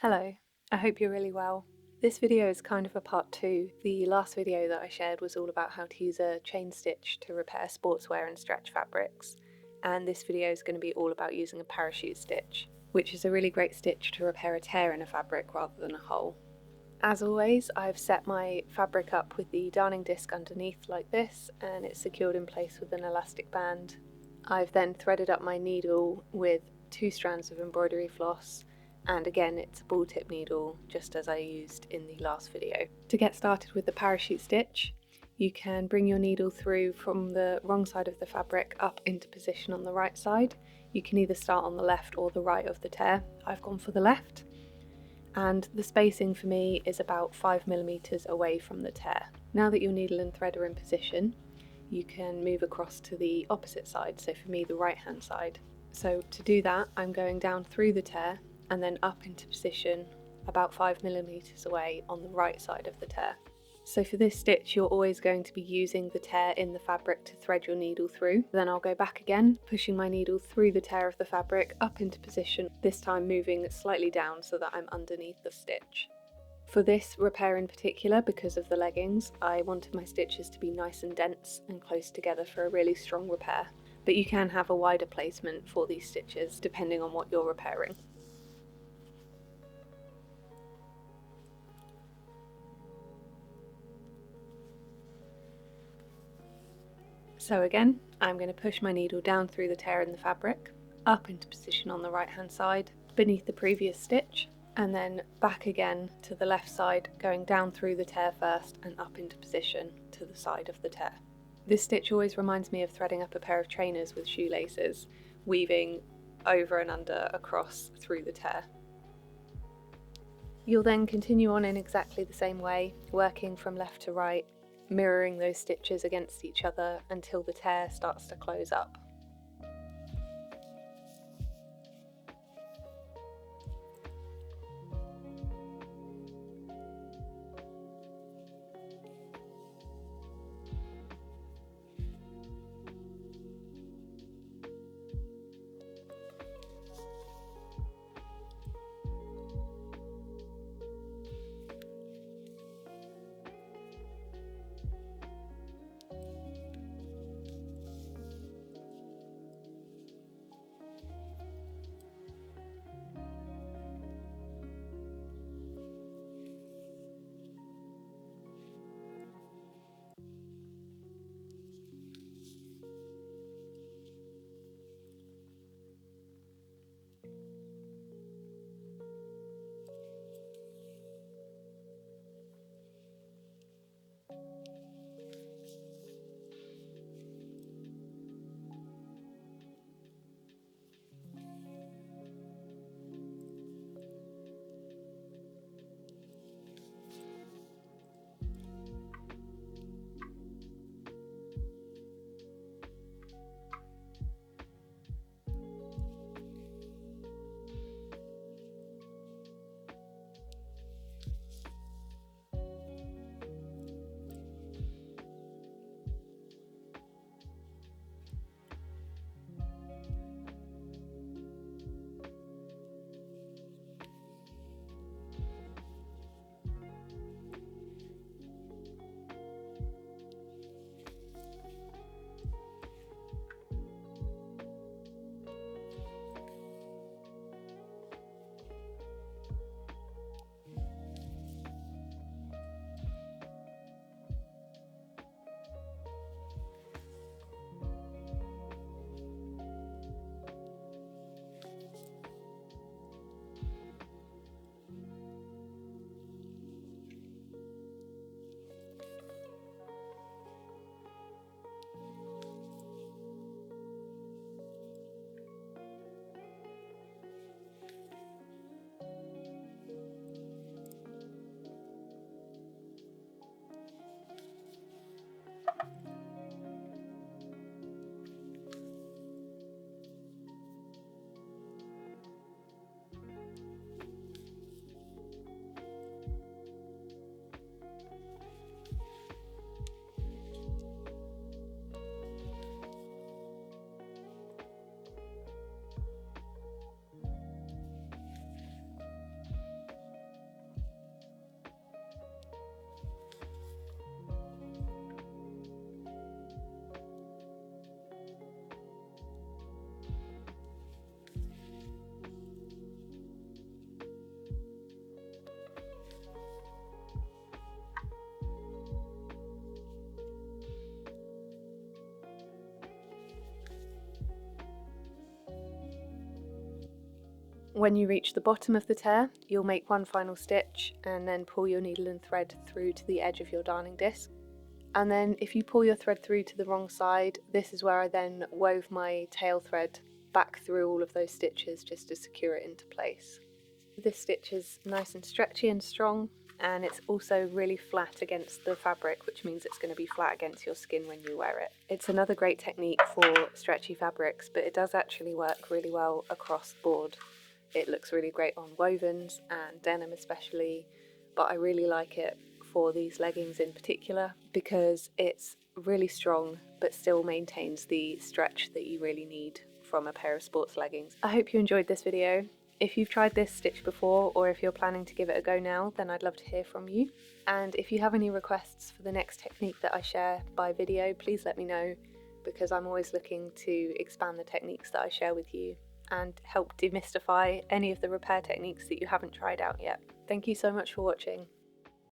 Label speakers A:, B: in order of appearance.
A: Hello, I hope you're really well. This video is kind of a part 2. The last video that I shared was all about how to use a chain stitch to repair sportswear and stretch fabrics, and this video is going to be all about using a parachute stitch, which is a really great stitch to repair a tear in a fabric rather than a hole. As always, I've set my fabric up with the darning disc underneath like this, and it's secured in place with an elastic band. I've then threaded up my needle with 2 strands of embroidery floss, and again it's a ball tip needle just as I used in the last video. To get started with the parachute stitch, you can bring your needle through from the wrong side of the fabric up into position on the right side. You can either start on the left or the right of the tear. I've gone for the left, and the spacing for me is about 5mm away from the tear. Now that your needle and thread are in position, you can move across to the opposite side, so for me the right hand side. So to do that, I'm going down through the tear and then up into position about 5mm away on the right side of the tear. So for this stitch you're always going to be using the tear in the fabric to thread your needle through. Then I'll go back again, pushing my needle through the tear of the fabric up into position, this time moving slightly down so that I'm underneath the stitch. For this repair in particular, because of the leggings, I wanted my stitches to be nice and dense and close together for a really strong repair, but you can have a wider placement for these stitches depending on what you're repairing. So again, I'm going to push my needle down through the tear in the fabric, up into position on the right hand side, beneath the previous stitch, and then back again to the left side, going down through the tear first and up into position to the side of the tear. This stitch always reminds me of threading up a pair of trainers with shoelaces, weaving over and under, across, through the tear. You'll then continue on in exactly the same way, working from left to right, mirroring those stitches against each other until the tear starts to close up. When you reach the bottom of the tear, you'll make one final stitch and then pull your needle and thread through to the edge of your darning disc. And then if you pull your thread through to the wrong side, this is where I then wove my tail thread back through all of those stitches just to secure it into place. This stitch is nice and stretchy and strong, and it's also really flat against the fabric, which means it's going to be flat against your skin when you wear it. It's another great technique for stretchy fabrics, but it does actually work really well across the board. It looks really great on wovens and denim especially, but I really like it for these leggings in particular because it's really strong but still maintains the stretch that you really need from a pair of sports leggings. I hope you enjoyed this video. If you've tried this stitch before, or if you're planning to give it a go now, then I'd love to hear from you. And if you have any requests for the next technique that I share by video, please let me know, because I'm always looking to expand the techniques that I share with you and help demystify any of the repair techniques that you haven't tried out yet. Thank you so much for watching.